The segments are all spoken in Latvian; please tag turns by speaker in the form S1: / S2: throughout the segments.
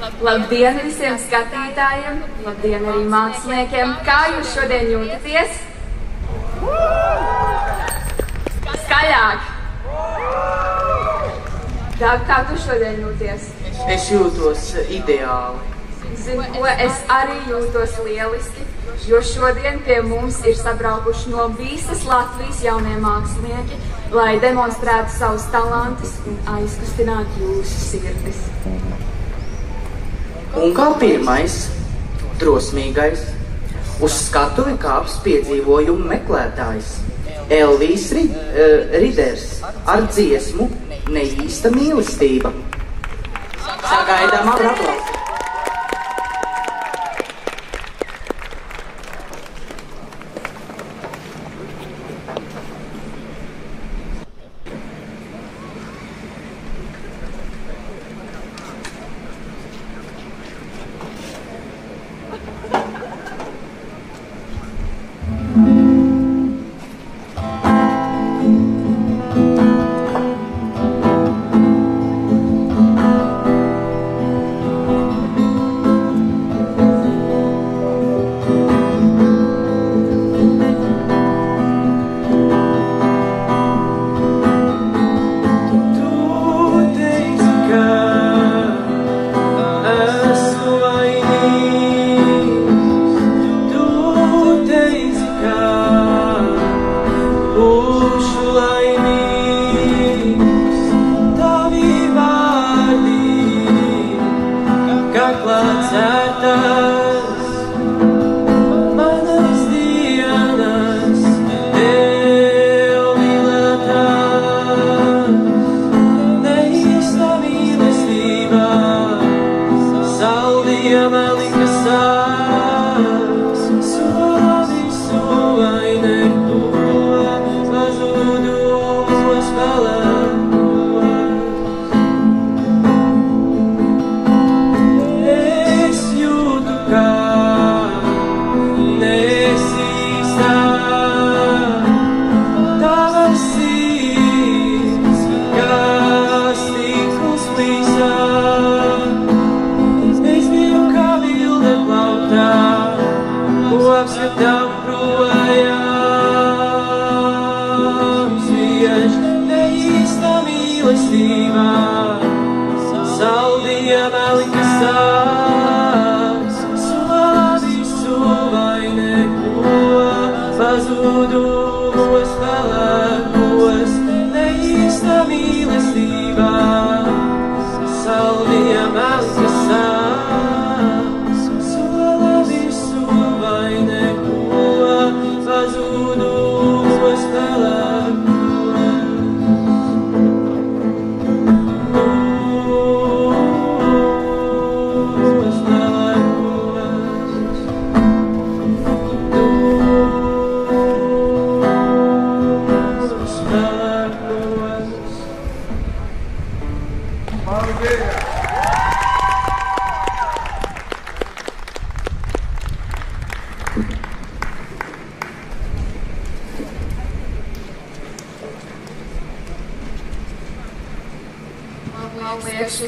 S1: Labdien visiem skatītājiem, labdien arī māksliniekiem. Kā jūs šodien jūtaties? Skaļāk! Dāv, kā tu šodien jūties?
S2: Es jūtos ideāli.
S1: Zinu, ko es arī jūtos lieliski, jo šodien pie mums ir sabraukuši no visas Latvijas jaunie mākslinieki, lai demonstrētu savus talantus un aizkustinātu jūsu sirdis.
S2: Un kā pirmais, drosmīgais, uz skatuvi kāps piedzīvojumu meklētājs Elvijs Riders ar dziesmu Neīsta mīlestība. Sagaidām ar aplausu.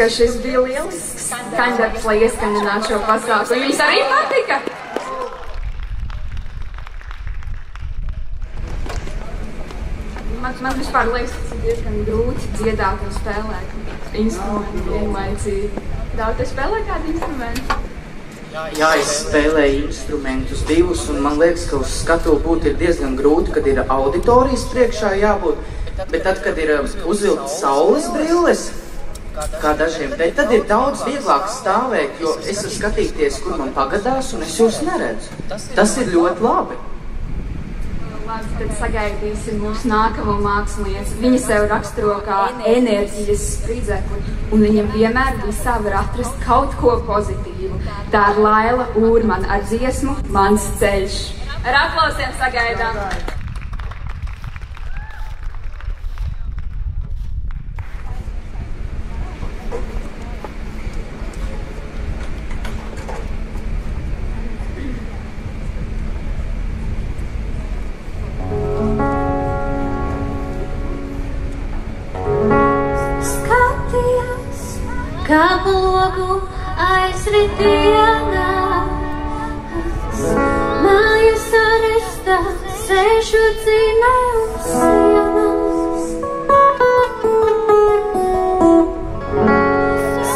S1: Ka šis bija lielisks skaņdarbs, lai ieskaņinātu šo pasākumu. Jums arī patika? Man vispār liekas, ka ir diezgan grūti dziedāt un spēlēt instrumentu vienlaicīgi. Daudz te spēlē kādu instrumentu?
S2: Jā, es spēlēju instrumentus divus, un man liekas, ka uz skatuvi būt ir diezgan grūti, kad ir auditorijas priekšā jābūt, bet tad, kad ir uzvilktas saules brilles, kā dažiem, bet tad ir daudz vieglāk stāvēt, jo es varu skatīties, kur man pagadās, un es jūs neredzu. Tas ir ļoti labi.
S1: Labi, tad sagaidīsim mūsu nākamo mākslinieci. Viņa sev raksturo kā enerģijas spridzekli, un viņam vienmēr visā var atrast kaut ko pozitīvu. Tā ir Laila Ūrmana ar dziesmu Mans ceļš. Ar aplausiem sagaidām!
S3: Kā pa logu aizridienās, mājas arestā, sēžu dzīvē uz sienas.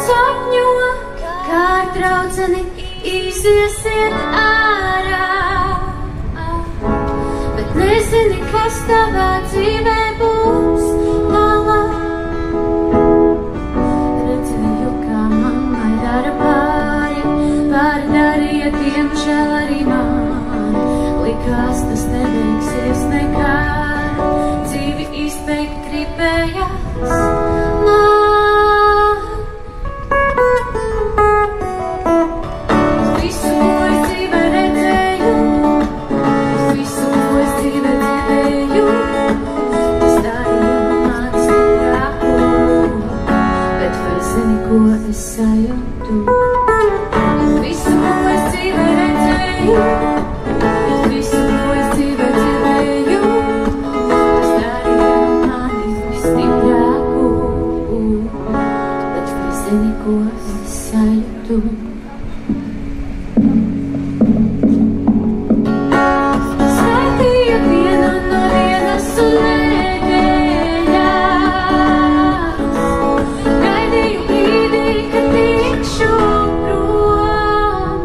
S3: Sapņo, kā ar draudzeni iziesiet ārā, bet nezini, kas tavā dzīvē būs tālāk. Redzēju, kā mammai dara pāri darīja, diemžēl arī man. Likās, tas nebeigsies nekad, dzīvi izbeigt gribējās man. Visu, ko es dzīvē redzēju, visu, ko es dzīvē dzirdēju, tas darīja mani stiprāku, bet vai zini, ko es sajūtu? Visu, ko es dzīvē redzēju, visu, ko es dzīvē dzirdēju, tas darīja mani stiprāku, bet vai zini, ko es sajūtu? Svētīja dienu no dienas un nedēļās, gaidīju brīdī, kad tikšu prom.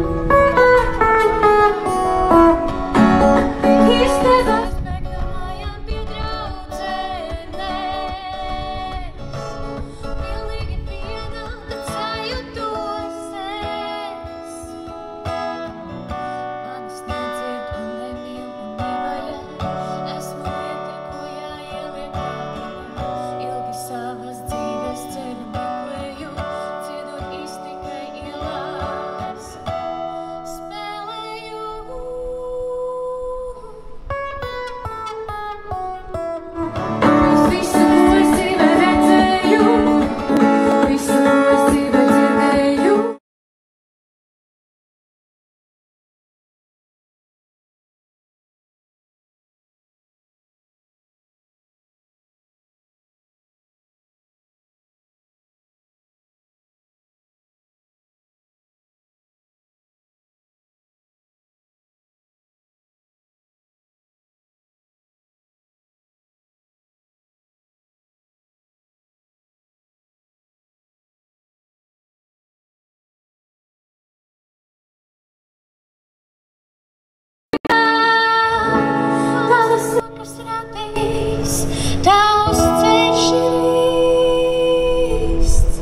S3: Izdevās bēgt no mājām pie draudzenes, pilnīgi viena, tad sajūtos es. Manis nedzird un nemīl un nevajag, esmu lieta, ko jāieliek ātrumā. Ilgi savas dzīves ceļu meklēju, dziedot iztikai ielās, spēlēju. Visu, ko es dzīvē redzēju, visu, ko es dzīvē dzirdēju. Tavas rokas radīs, tavs ceļš ir īsts.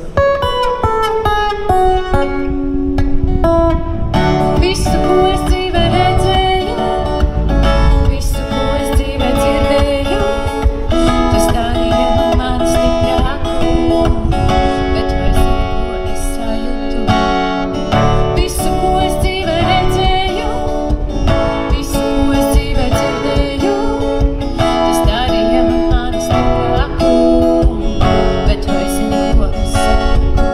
S3: Visu, ko es dzīvē redzēju, visu, ko es dzīvē dzirdēju, tas darīja mani stiprāku, bet vai zini, ko es sajūtu? Visu, ko es dzīvē redzēju, visu, ko es dzīvē dzirdēju, tas darīja mani stiprāku, bet vai zini, ko es sajūtu?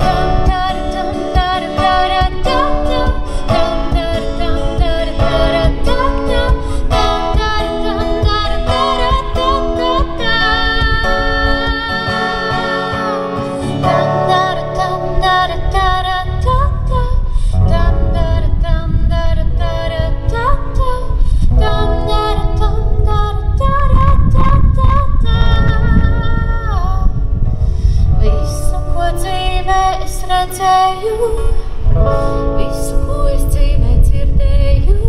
S3: Tam dara, tam dara, dara, tam tam, tam dara, tam dara, dara, tam tam, tam dara, tam dara, dara, tam tam, tam dara, tam dara, dara, tam tam, tam dara, tam dara, dara, tam tam, tam dara, tam dara, dara, tam tam. Visu, ko dzīvē es redzēju, visu, ko es dzīvē dzirdēju,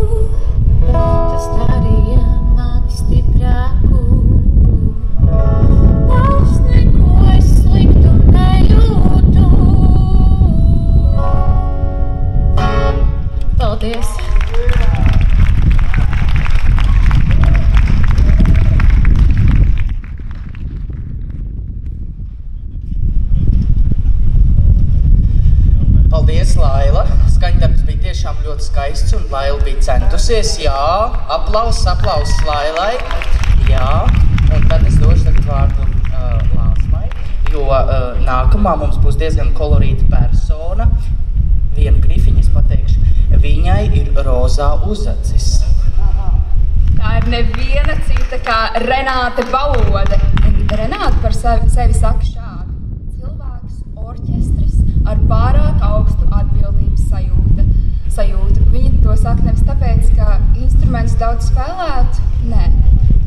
S3: tas darīja mani stiprāku. Vairs neko es sliktu nejūtu. Paldies!
S2: Paldies, Laila! Skaņdarbs bija tiešām ļoti skaists un Laila bija centusies. Jā, aplauss Lailai. Jā, un tad es došu tagad vārdu Lāsmai, jo nākamā mums būs diezgan kolorīta persona. Vienu grifiņu es pateikšu. Viņai ir rozā uzacis.
S1: Tā ir neviena cita kā Renāte Balode. Renāte par sevi saka šādi: cilvēks, orķestris ar pārāk augstu instruments daudz spēlētu? Nē,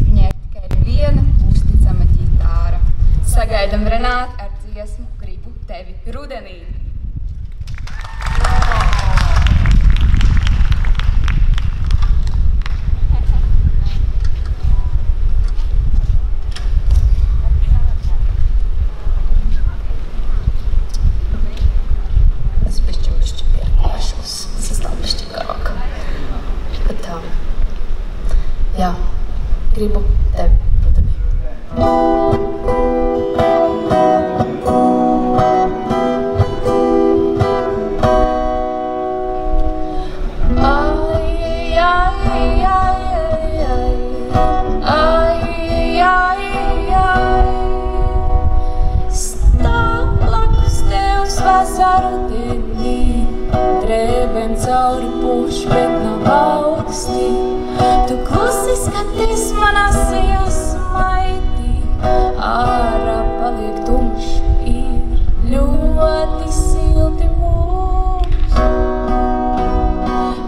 S1: viņai tikai viena uzticama ģitāra. Sagaidam Renāti ar dziesmu Gribu tevi rudenī.
S3: Jā, gribu tevi rudenī. Stāv blakus tev svēsā rudenī, drēbēm cauri puš, bet nav augstī. Tu klusi skaties manā sejās smaidī, ārā paliek tumšs, ir ļoti silti mums.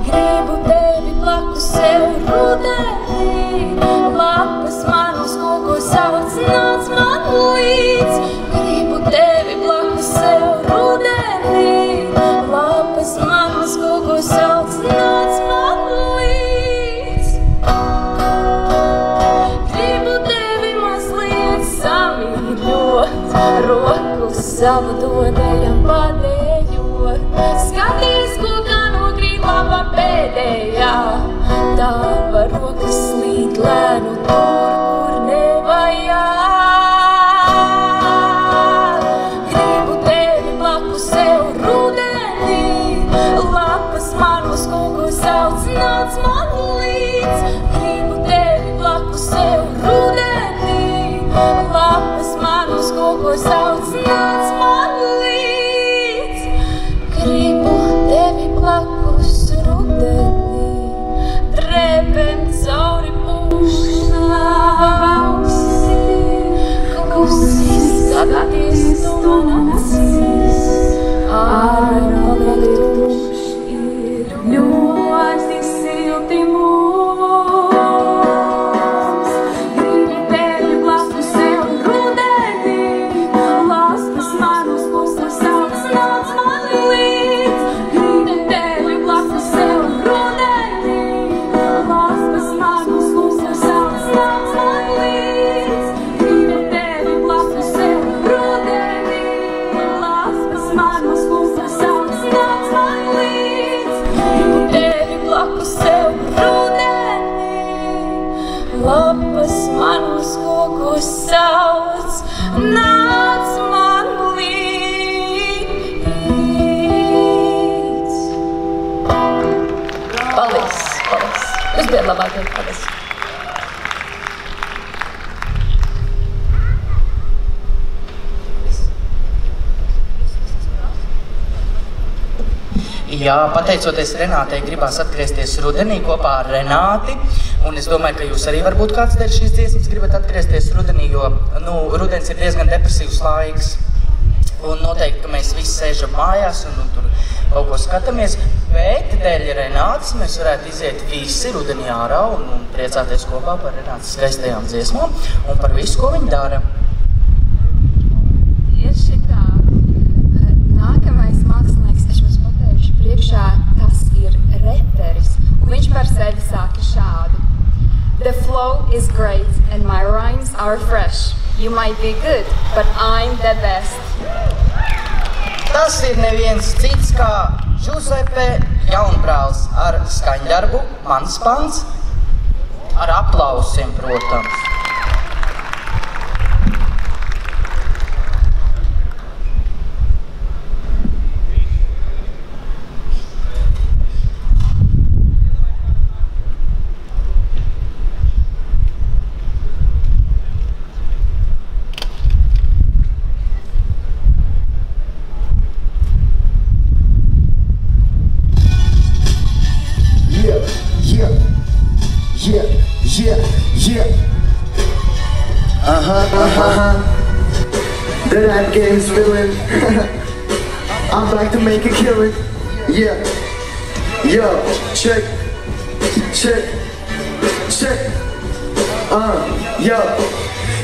S3: Gribu tevi blakus sev rudenī, lapas man uz koku sauc, nāc man līdz. Gribu tevi blakus sev rudenī, lapas man uz koku sauc, nāc man līdz. Roku savu dodējam padējot, skaties, ko kā no grīlāpa pēdējā. Tava roka slīd lēnu tur, kur nevajag. Gribu tevi blakus sev rudenī, lapas man uz koku sauc, nāc man līdz. Gribu tevi blakus sev rudenī, lapas man uz koku sauc, nāc man līdz. Gribu tevi blakus rudenī, drēbēm cauri pušā augstī. Klusi skaties tu man acīs, ārā paliek tumšs, ir ļoti silti mums. Gribu tevi blakus sev rudenī, lapas man uz koku sauc, nāc man līdz. Gribu tevi blakus sev rudenī, lapas man uz koku sauc, nāc man līdz. Gribu tevi blakus sev rudenī, lapas man uz koku sauc, nāc man līdz. Gribu tevi blakus sev rudenī, lapas man uz koku sauc, nāc man līdz. Paldies, paldies. Jūs bijat labākie, paldies.
S2: Jā, pateicoties Renātei, gribās atgriezties rudenī kopā ar Renāti. Un es domāju, ka jūs arī varbūt kāds dēļ šīs dziesmas gribat atgriezties rudenī, jo rudens ir diezgan depresīvs laiks. Un noteikti, ka mēs visi sēžam mājās un tur kaut ko skatāmies. Bet dēļ Renātes mēs varētu iziet visi rudenī ārā un priecāties kopā par Renātes skaistajām dziesmām un par visu, ko viņi dara.
S1: Tieši tā. Nākamais mākslinieks, es jums pateikšu priekšā, tas ir reperis. Un viņš par sevi sāka šādi. The flow is great and my rhymes are fresh. You might be good, but I'm the best.
S2: Tas ir neviens cits kā Giuseppe Jaunbrāls ar skaņdarbu Mans pants, ar aplausiem, protams.
S4: The rap game's feeling. I'm back to make a killing. Yeah. Yo, check. check. Yo.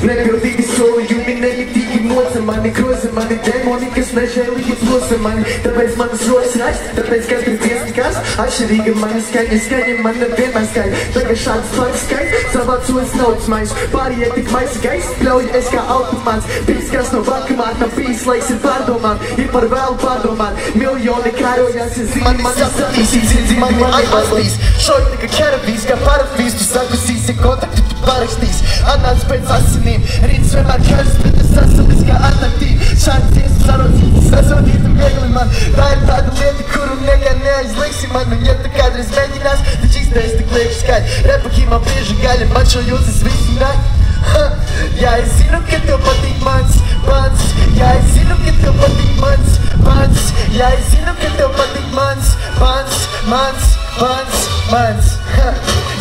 S4: Nepildīgi solījumi, nemitīgi moca mani, groza mani demoni, kas nežēlīgi plosa mani. Tāpēc manas rojas rakst, tāpēc katrs dziesmas atšķirīga mana skaņa man nevienmēr skaļa. Tagad šāds pats skaits, savā solis naudas maiņas. Pārējie tik maisa gaiss, pļauj es kā automāts. Bijis kas no vakamāt, nav bijis laiks ir pārdomāt, ir par vēlu pārdomāt. Miljoni kārojās, es zinu, man sasatīs, mani atbalstīs. Šoji tika karavīs, kā parafīs, tu sakusīsi kontaktu, tu parakstīs. Atnāc pēc asinīm. Rīts vienmēr karas, bet es sasalis kā atraktīvi. Šāds dziesmas sarocītas, sasodītam viegli man. Tā ir tāda lieta, kuru nekā neaizliksim man. Un ja tu kādreiz mēģinās, taču izteiks tik lieku skaļi. Repakīmā bieži gaļa, man šo jūtas visi nāk. Jā, es zinu, ka tev patīk mans pants. Jā, es zinu, ka tev patīk mans pants. Jā, es zinu, ka tev patīk mans pants.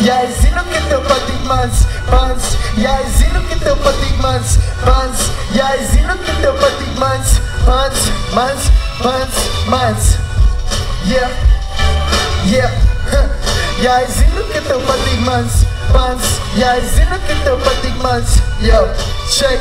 S4: Jā, es zinu, ka tev patīk mans pants. Jā, es zinu, ka tev patīk mans pants. Jā, es zinu, ka tev patīk mans pants. Yeah. Jā, es zinu, ka tev patīk mans pants. Jā, es zinu, ka tev patīk mans. Yo, check,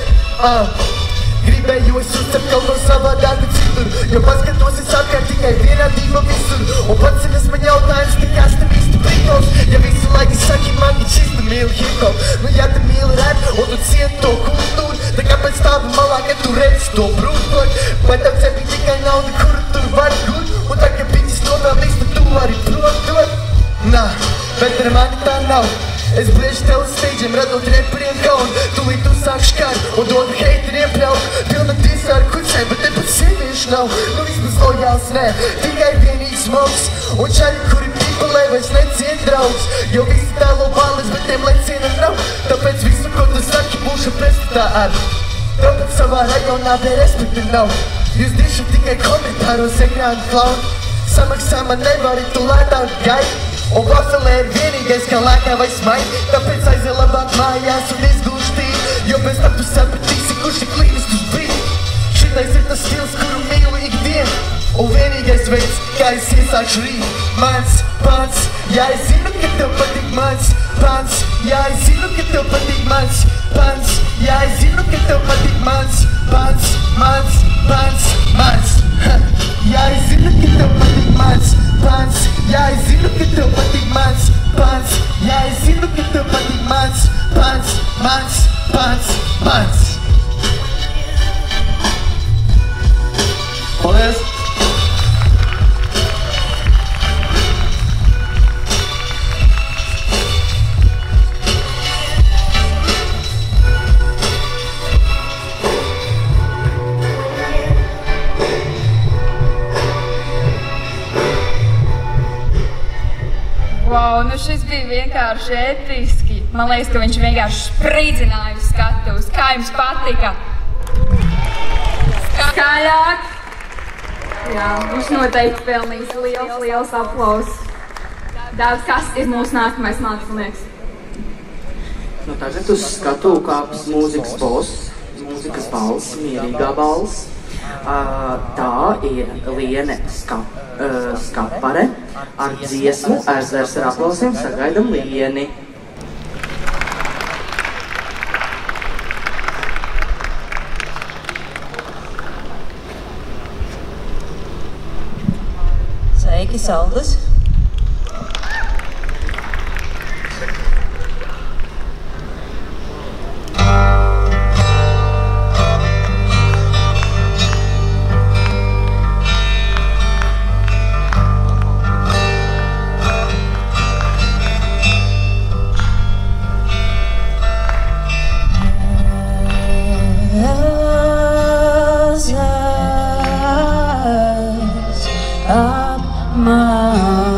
S4: Gribēju es uzcep kaut ko savādāku citur, jo paskatos es apkārt tikai vienādība visur. Un pats ir man jautājums, tik kas te vistu brītos. Ja visu laiku saki man, ka šis tu mīli hip-hop. Nu ja tu mīli rap, un tu cieti to kultūru, tad kāpēc stāvi malā, kad tu redzi to brūkot? Vai tev cepi tikai naudu, kuru tur var gūt? Un tā, ka piņas novēlīs, tad tu arī prot. Nā, bet ar mani tā nav. Es bliežu tev uz steidžiem, radot reperiem kaunu. Tūlīt tu sākšu karu un dodu heiteriem pļauju. Pilna tiesā ar kucēm, bet te pat sieviešu nav. Nu vismaz lojāls nē, tikai vienīgi smogs. Un čaļi, kuri pīpalē, vairs neciet draugs. Jo visi tēlo balles, bet tiem leciena nav. Tāpēc visu, ko tu saki, būšu pretstatā ar. Tāpēc savā rajonā vēl respekti nav. Jūs dišu tikai komentāros ekrānu klauni. Samaksā man nevari, tu lētāk gai. Un vafelē ir vienīgais, kā lēkā vai smai. Tāpēc aiziet labāk mājās un izgūš tīri. Jo bez tam tu sapratīsi, kurš ir klīnistus brīdi. Šitais ir tas stils, kuru mīlu ikdienu. Un vienīgais veids, kā es iesākšu rīt. Mans pants, jā, es zinu, ka tev patīk mans pants. Jā, es zinu, ka tev patīk mans pants. Jā, es zinu, ka tev patīk mans pants. Jā, es zinu, ka tev patīk mans pants. Jā, es zinu, ka tev patīk mans pants. Jā, es zinu, ka tev patīk mans pants. Paldies!
S1: Wow, nu šis bija vienkārši episki. Man liekas, ka viņš vienkārši spridzināja uz skatuves. Kā jums patika? Skaļāk! Jā, viņš noteikti pelnīs liels aplausus. Dāvs, kas ir mūsu nākamais mākslinieks?
S2: Nu tagad uz skatuvu kāps mūzikas boss, mūzikas balss, mierīgā balss. Tā ir Liene Skapare ar dziesmu Ezers ar aplausiem sagaidam Lieni.
S5: Sveiki, Saldus!
S3: Up my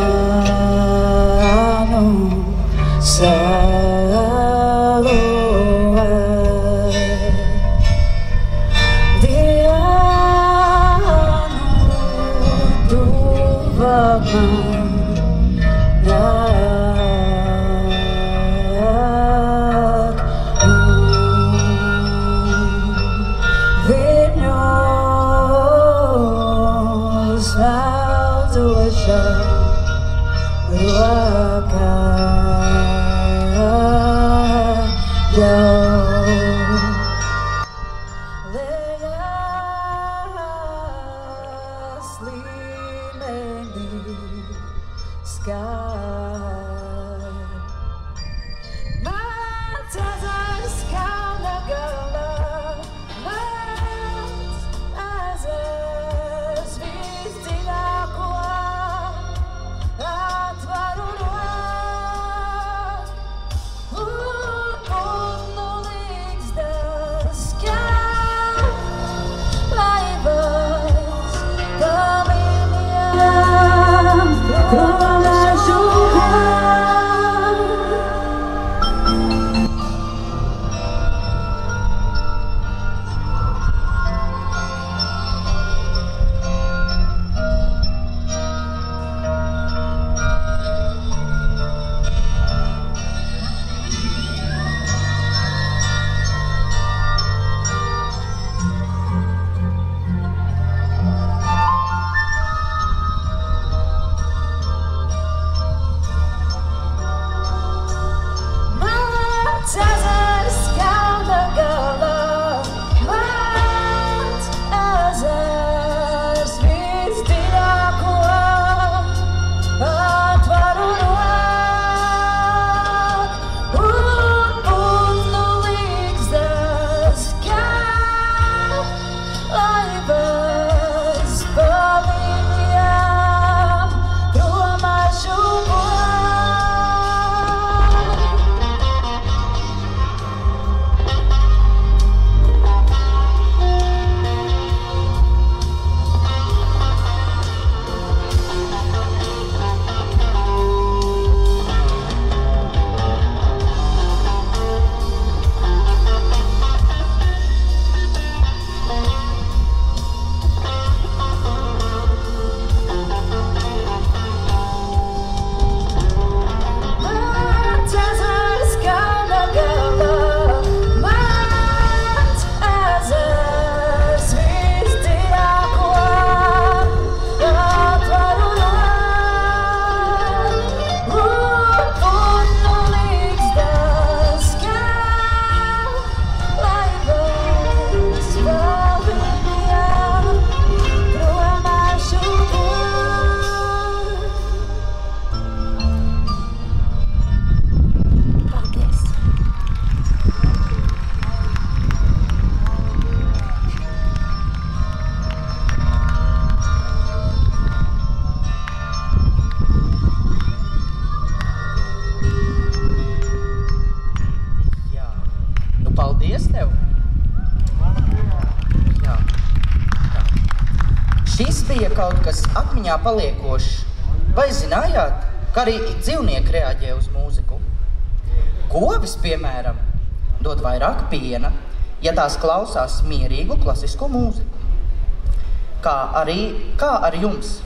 S2: bija kaut kas atmiņā paliekošs. Vai zinājāt, ka arī dzīvnieki reaģē uz mūziku? Govis, piemēram, dod vairāk piena, ja tās klausās mierīgu klasisko mūziku. Kā ar jums?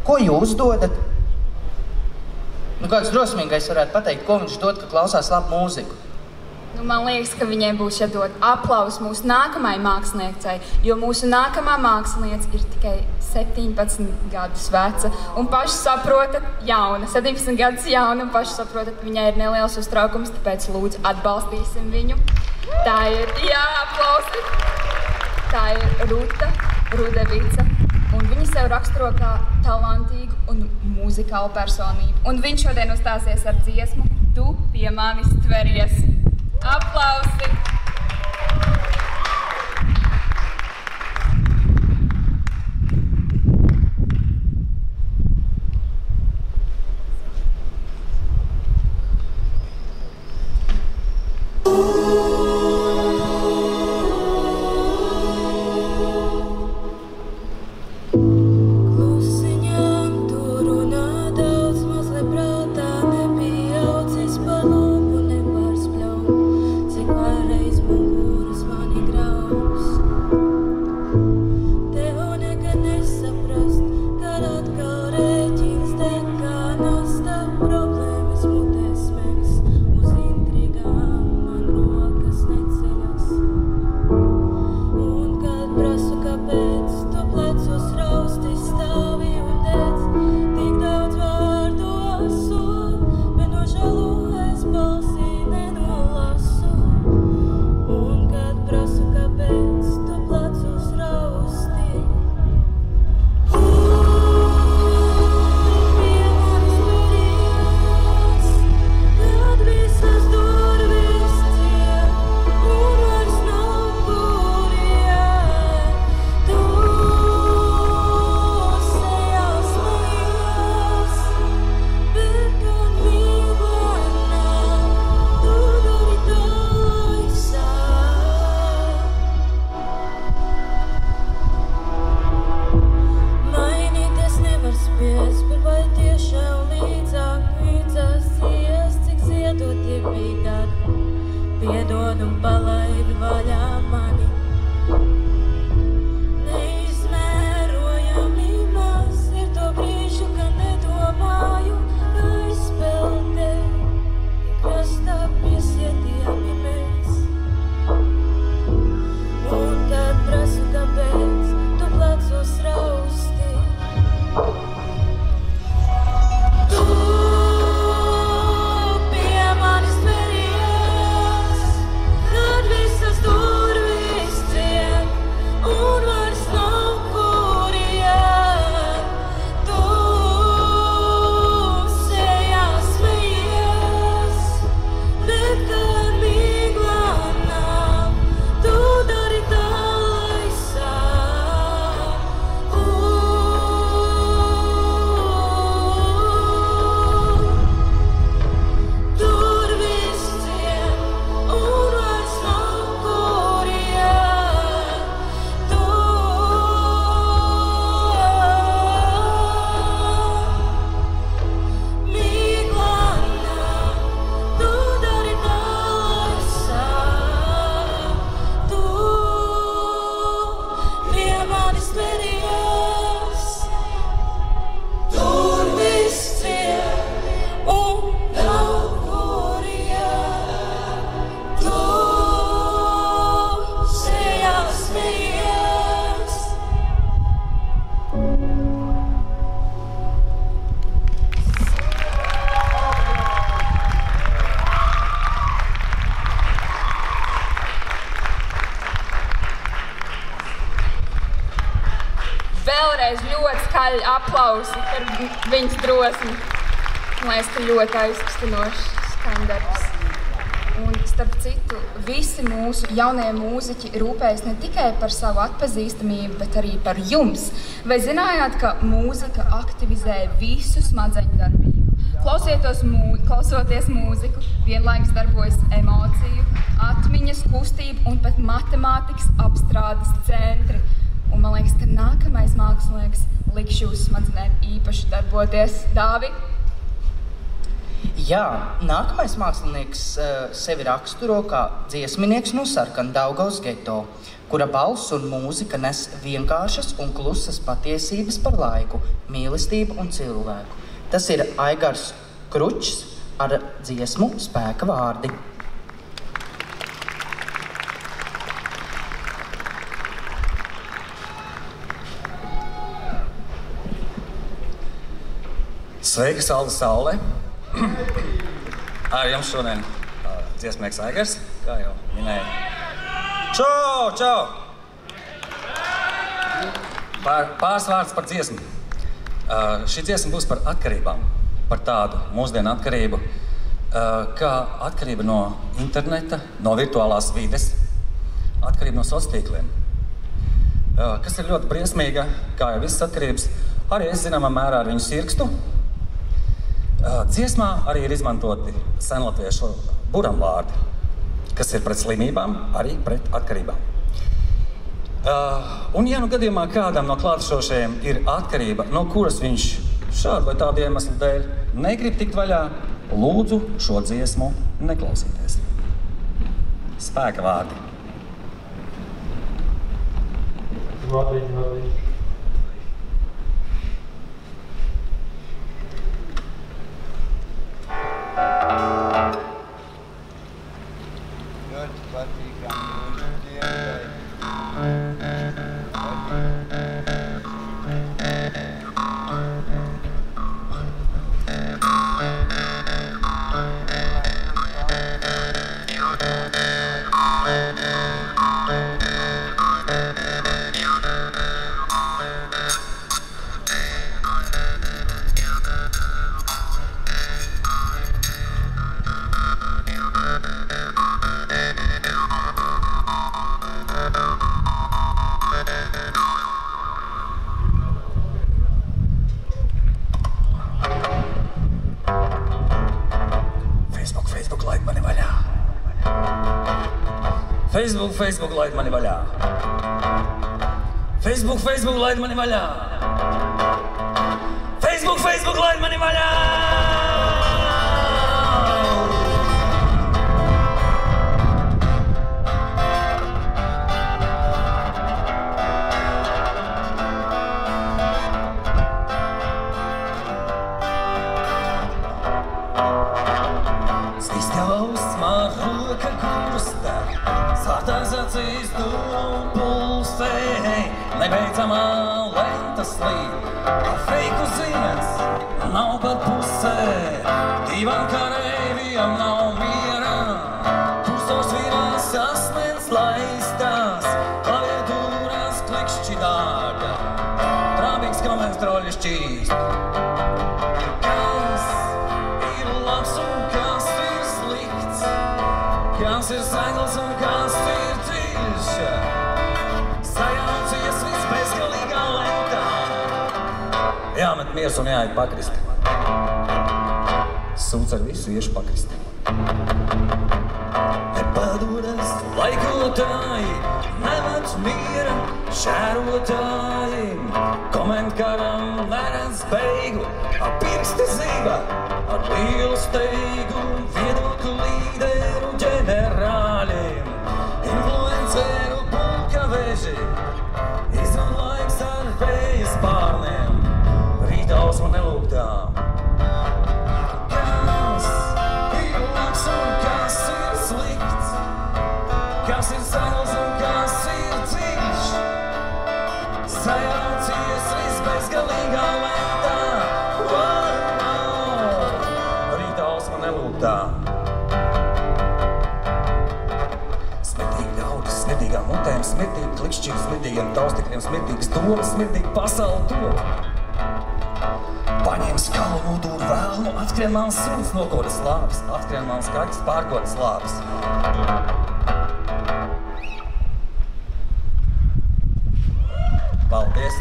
S2: Ko jūs dodat? Kāds drosmīgais varētu pateikt, ko viņš dod, ka klausās labu mūziku?
S1: Man liekas, ka viņai būs jādod aplauss mūsu nākamai māksliniecei, jo mūsu nākamā māksliniece ir tikai 17 gadus veca un paši saprotat jauna, 17 gadus jauna un paši saprotat, viņai ir neliels uztraukums, tāpēc lūdzu atbalstīsim viņu. Tā ir, aplausi! Tā ir Rudevica, un viņa sev raksturo kā talantīgu un muzikālu personību. Un viņš šodien uzstāsies ar dziesmu Tu pie manis tveries. Aplausi! Vēlreiz ļoti skaļi aplausi par viņas drosmi. Man liekas, ka ļoti aizkustinošs skandarbs. Un starp citu, visi mūsu jaunie mūziķi rūpējas ne tikai par savu atpazīstamību, bet arī par jums. Vai zinājāt, ka mūzika aktivizē visu smadzeņu darbību? Klausoties mūziku, vienlaikus darbojas emociju, atmiņas, kustību un pat matemātikas apstrādes centri. Un man liekas, ka nākamais mākslinieks likš jūsu smadzenēm īpaši darboties. Dāvi?
S2: Jā, nākamais mākslinieks sevi raksturo kā dziesminieks no Sarkana Daugavas geto, kura balss un mūzika nes vienkāršas un klusas patiesības par laiku, mīlestību un cilvēku. Tas ir Aigars Kručs ar dziesmu Spēka vārdi.
S6: Sveiki, Salda Saule! Ar jums šodien dziesmnieks Aigars, kā jau minēju. Čau, čau! Pāris vārds par dziesmu. Šī dziesma būs par atkarībām, par tādu mūsdienu atkarību, kā atkarība no interneta, no virtuālās vides, atkarība no sociāliem, kas ir ļoti briesmīga, kā jau visas atkarības. Arī es zināmā mērā ar viņu sirkstu. Dziesmā arī ir izmantoti senlatviešu buramvārdi, kas ir pret slimībām, arī pret atkarībām. Un ja nu gadījumā kādam no klātsošajiem ir atkarība, no kuras viņš šādu vai tādu iemeslu dēļ negrib tikt vaļā, lūdzu šo dziesmu neklausīties. Spēka vārdi.
S7: Labi.
S6: Facebook, laid mani vaļā. Facebook, laid mani vaļā. Facebook, laid mani vaļā. Svistjavs maroka krusta, svārtās acīs dūmu pulsē, nebeidzamā lenta slīd, feiku zīmes nav pat pusē, divam kareiviem nav miera, kursos vīrās asmens laistās, klaviatūrās klikšķi dārga, trāpīgs komens troļi šķīst. Kas ir labs un kas ir slikts, kas ir segls un kas ir dziļš, sajaucies viss bezgalīgā lentā. Jāmet miers un jāiet pakristi. Sūds ar visu iešu pakristi. Nepadodas laikotāji, nemet miera šērotāji, komentkaram neredz beigu, pirksti zība ar lielu steigu, viedokļu līderu ģenerāļiem, influenceru pulka veži, izrun laiks ar vēja spārniem, rītausma nelūgtā. Kas ir labs un kas ir slikts, kas ir segls un kas ir dziļš, sajaucies viss bezgalīgā lentā, rītausma nelūgtā. Smirdīgi ļaudis, smirdīgām mutēm, smirdīgi klikšķīgi, smirdīgiem taustikļiem, smirdīgas domas, smirdīgi pasauli top. Paņem skalu, nodūr vēlnu, atskrien mans suns, nokodas slāpes, atskrien mans kaķis, pārkodas slāpes. Paldies!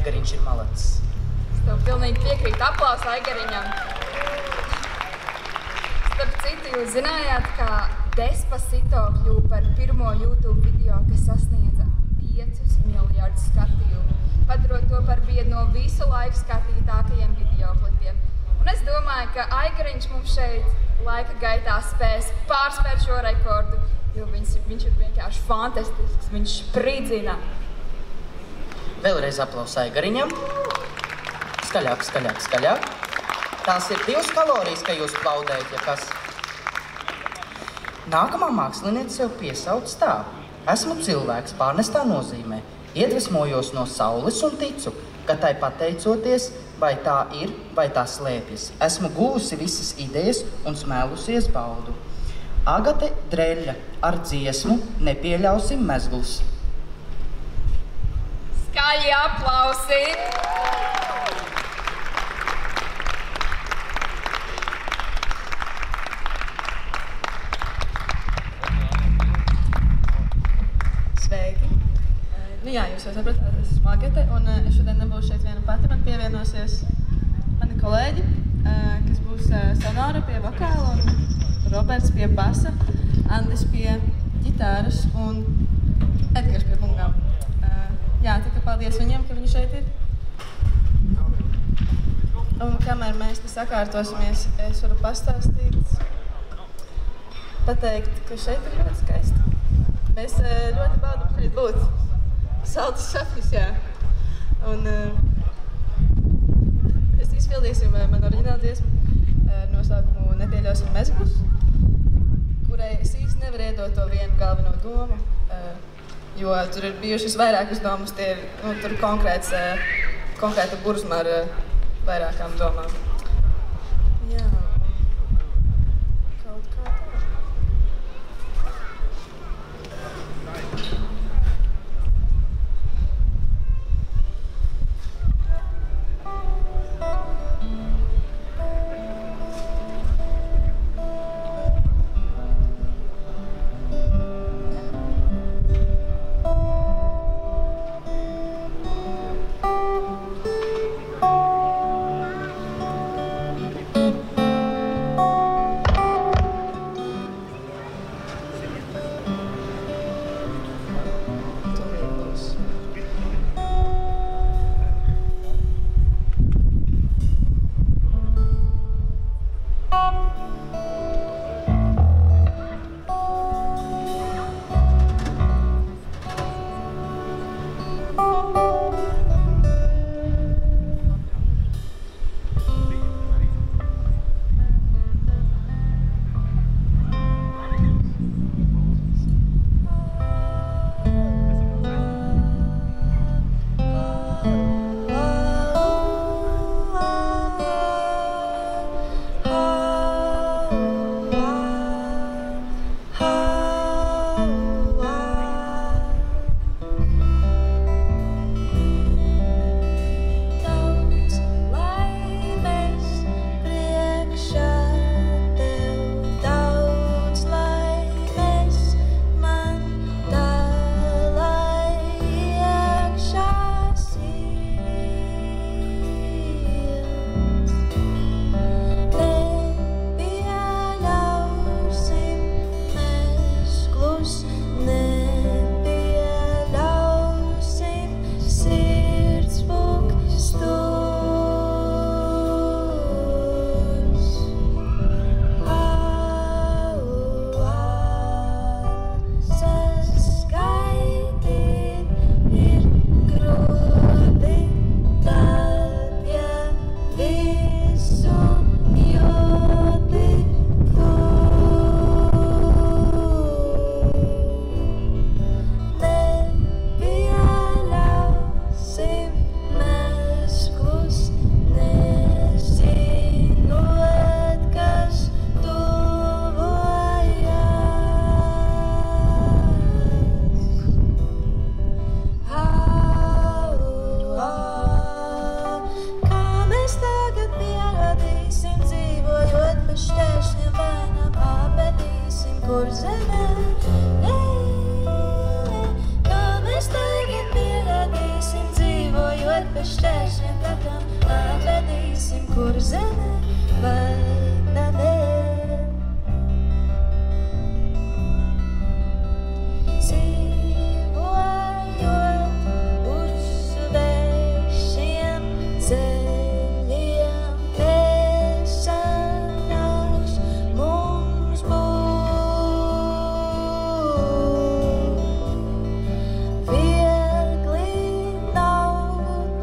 S2: Aigariņš ir malacis.
S1: Es tev pilnīgi piekrītu. Aplausu Aigariņam. Starp citu, jūs zinājāt, ka Despacito kļuva par pirmo YouTube video, kas sasniedza 5 miljardus skatījumu, padarot to par vienu no visu laiku skatītākajiem videoklipiem. Un es domāju, ka Aigariņš mums šeit laika gaitā spēs pārspērt šo rekordu, jo viņš ir vienkārši fantastisks, viņš spridzina.
S2: Vēlreiz aplausu Aigariņam. Skaļāk, skaļāk, skaļāk. Tās ir 2 kalorijas, ka jūs plaudējat, ja kas. Nākamā māksliniece sev piesauc tā. Esmu cilvēks pārnestā nozīmē. Iedvesmojos no saules un ticu, ka tai pateicoties, vai tā ir, vai tā slēpjas. Esmu guvusi visas idejas un smēlusies baudu. Agate Dreļa ar dziesmu Nepieļausim mezglus.
S1: Skaļi aplausi!
S7: Sveiki! Jā, jūs jau sapratāt, es esmu Agate, un es šodien nebūšu šeit viena pati. Man pievienosies mani kolēģi, kas būs Sonora pie vokāla, un Roberts pie basa, Andis pie ģitāras un Edgars pie bungām. Jā, tā kā paldies viņiem, ka viņi šeit ir. Un kamēr mēs te sakārtosimies, es varu pastāstīt, pateikt, ka šeit ir ļoti skaisti. Mēs ļoti baudam šeit būt. Saltas šafis, jā. Un mēs izpildīsim manu oriģinālu dziesmu ar nosaukumu Nepieļausim mezglus, kurai es īsti nevaru iedot to vienu galveno domu, jo tur ir bijušas vairākas domas, tie ir tur konkrēta burzma ar vairākām domām. Jā.
S3: šķēršļiem takām atvedīsim, kur zeme vai nē. Dzīvojot uz svešiem ceļiem, nesanāks mums būt. Viegli nav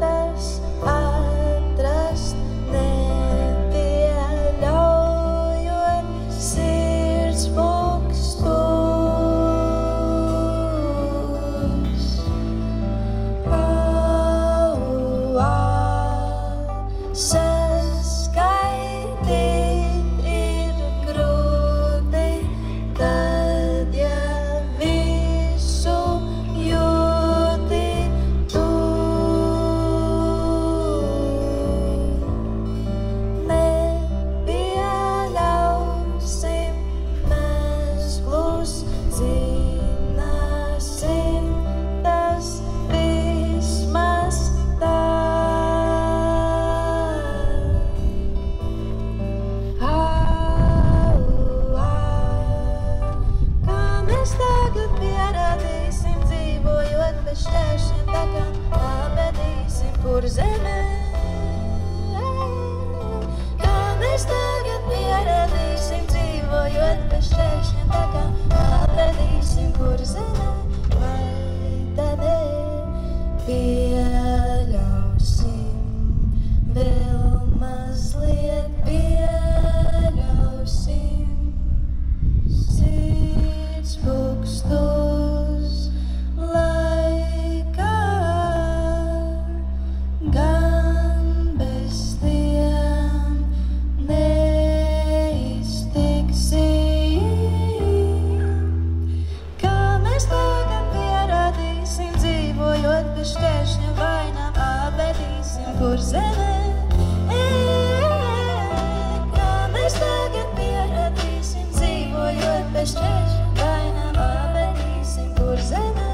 S3: tas atrast, nepieļaujot sirds bukstus. Saskaitīt ir grūti, tad ja visu jūti tu. Nepieļausim mezglus, zināsim, tas vismaz tā. Kā mēs tagad pierādīsim, dzīvojot bez šķēršļiem, tā kā apēdīsim, kur zeme. Kā mēs tagad pierādīsim, dzīvojot bez šķēršļiem, tā kā apēdīsim, kur zeme. Vai tad pieļausim, vēl mazliet pieļausim sirds bukstus laikā, gan bez tiem neiztiksim. Kā mēs tagad pierādīsim, dzīvojot bez šķēršļiem, vainām apēdīsim, kur zeme. Kā mēs tagad pierādīsim, dzīvojot bez šķēršļiem, vainām apēdīsim, kur zeme.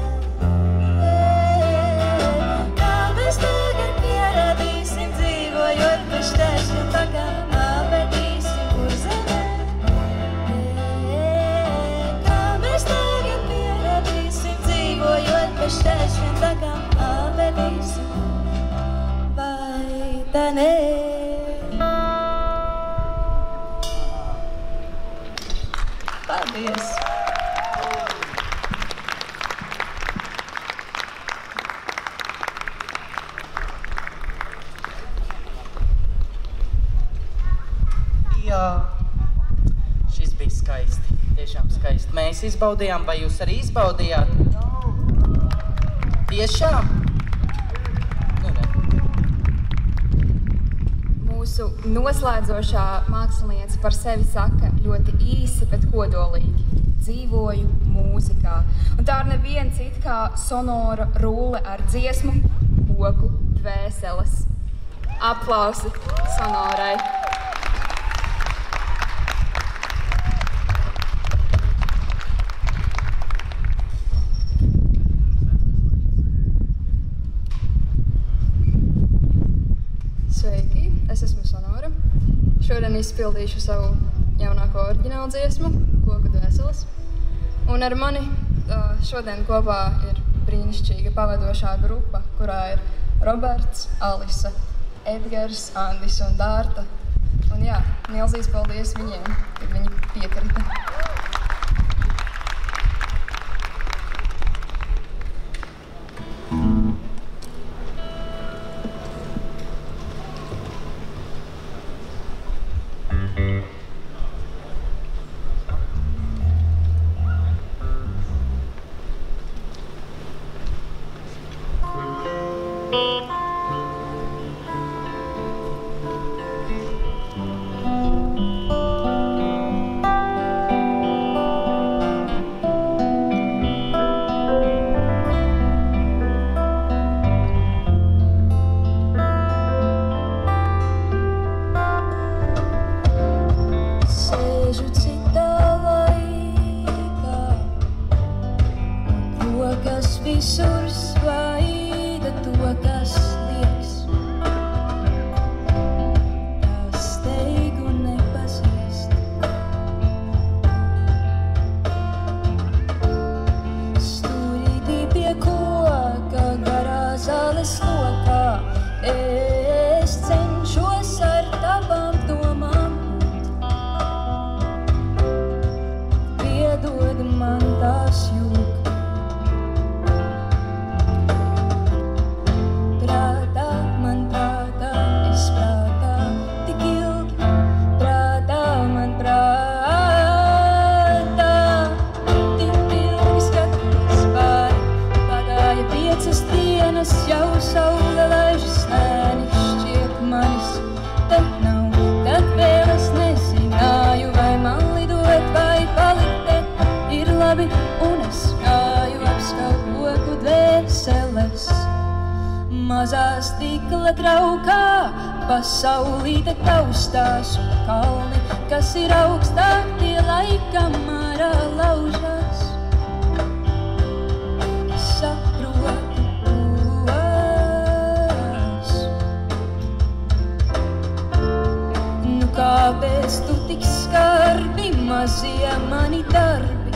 S3: Kā mēs tagad pierādīsim, dzīvojot bez šķēršļiem, tā kā apēdīsim, kur zeme. Kā mēs tagad pierādīsim, dzīvojot bez šķēršļiem, tā kā apēdīsim, vai tā nē. Paldies!
S2: Jā, šis bija skaisti, tiešām skaisti. Mēs izbaudījām, vai jūs arī izbaudījāt? Tiešām? Nu, ne.
S1: Mūsu noslēdzošā māksliniece par sevi saka ļoti īsi, bet kodolīgi. Dzīvoju mūzikā. Un tā ir neviena cita kā sonora rulle ar dziesmu, koku, dvēseles. Aplausi sonorai. Sveiki, es esmu Sonora. Šodien izpildīšu savu jaunāko oriģinālu dziesmu, Koku dvēseles. Un ar mani šodien kopā ir brīnišķīga pavadošā grupa, kurā ir Roberts, Alisa, Edgars, Andis un Dārta. Un jā, milzīgs paldies viņiem, kad viņi piekrita.
S3: Visur svaida to, kas Mazā stikla traukā pasaulīte taustās un kalni, kas ir augstāk, tie laikam ārā laužās. Es saprotu tos. Nu kāpēc tu tik skarbi, mazie mani darbi,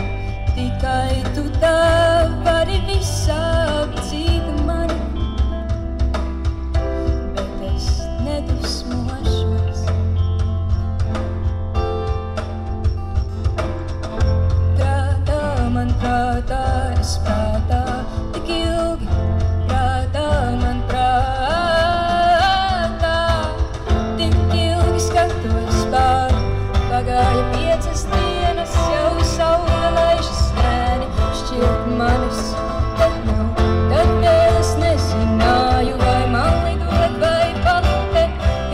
S3: tikai tu tā vari visā apdzīt mani. Nedusmošos. Prātā, es prātā, tik ilgi. Prātā, man prātā, tik ilgi skatos pāri. Pagāja 5 dienas, jau saule laižas nēni, šķiet manis, tad nav. Tad vēl es nezināju, vai man lidot, vai palikt.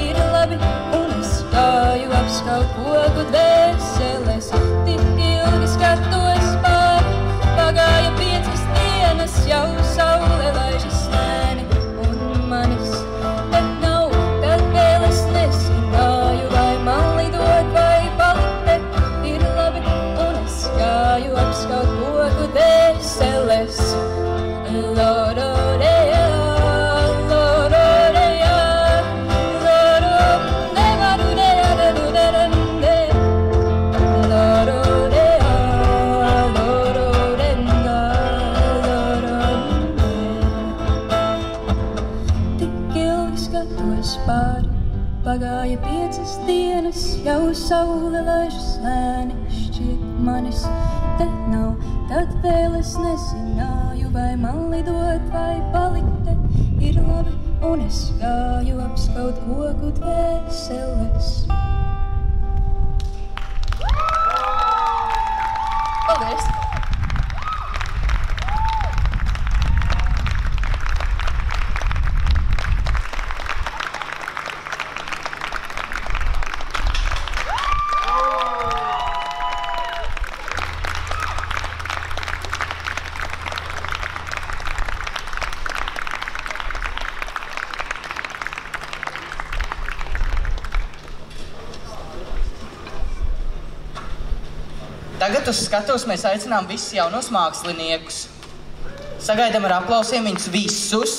S3: Ir labi, un es gāju apskaut koku dvēseles. Tik ilgi skatos pāri, pagāja 5 dienas, jau saule laižas nēni, un manis tad nav. Tad vēl es nezināju, vai man lidot, vai palikt. Ir labi, un es gāju apskaut koku dvēseles. Pagāja 5 dienas, jau saule laižas lēni, šķiet manis te nav. Tad vēl es nezināju, vai man lidot, vai palikt. Ir labi, un es gāju apskaut koku dvēseles. Paldies!
S2: Tagad uz skatuves mēs aicinām visus jaunos māksliniekus. Sagaidām ar aplausiem viņus visus.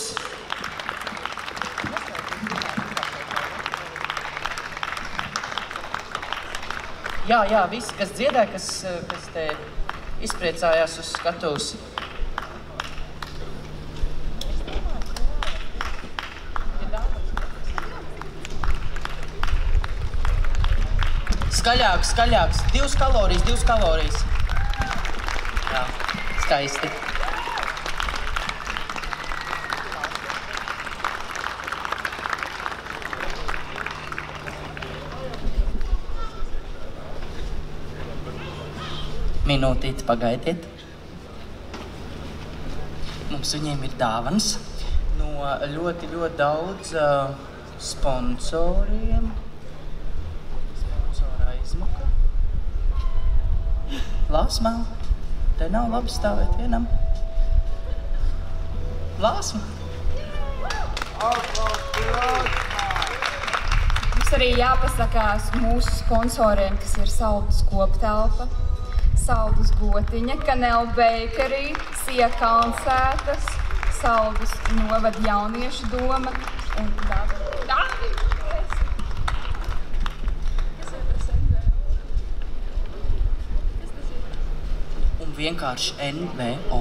S2: Jā, visi, kas dziedāja, kas te izpriecājās uz skatuves. Skaļāks. 2 kalorijas. Jā, skaisti. Minūtīti pagaidiet. Mums viņiem ir dāvanas no ļoti daudz sponsoriem. Lāsmā, te nav labi stāvēt vienam. Lāsma.
S1: Mums arī jāpasakās mūsu sponsoriem, kas ir Saldus Koptelpa, Saldus Gotiņa, Kanel Bakery, Sija Kalnsētas, Saldus Novada jauniešu doma un
S2: vienkārši NVO.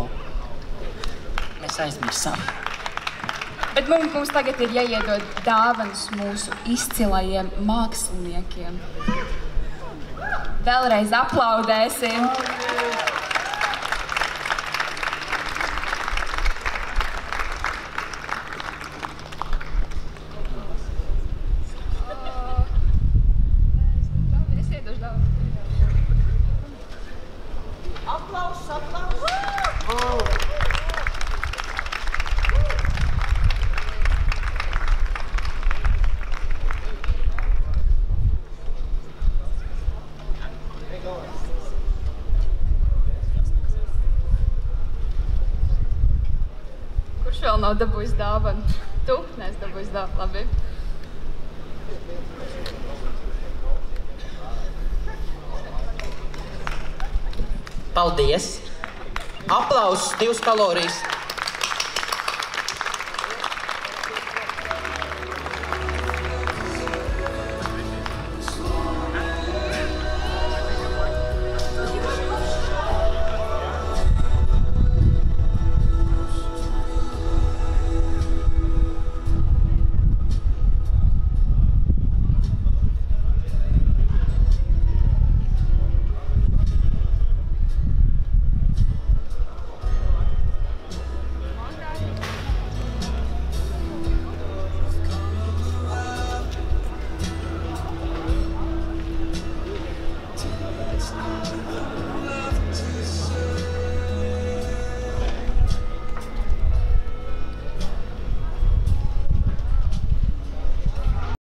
S2: Mēs aizmirsām.
S1: Bet mums tagad ir jāiedod dāvanas mūsu izcilajiem māksliniekiem. Vēlreiz aplaudēsim. nav dabūjis dāvanu. Tu neesi dabūjis dāvanu, labi.
S2: Paldies! Aplausus 2 kalorijas.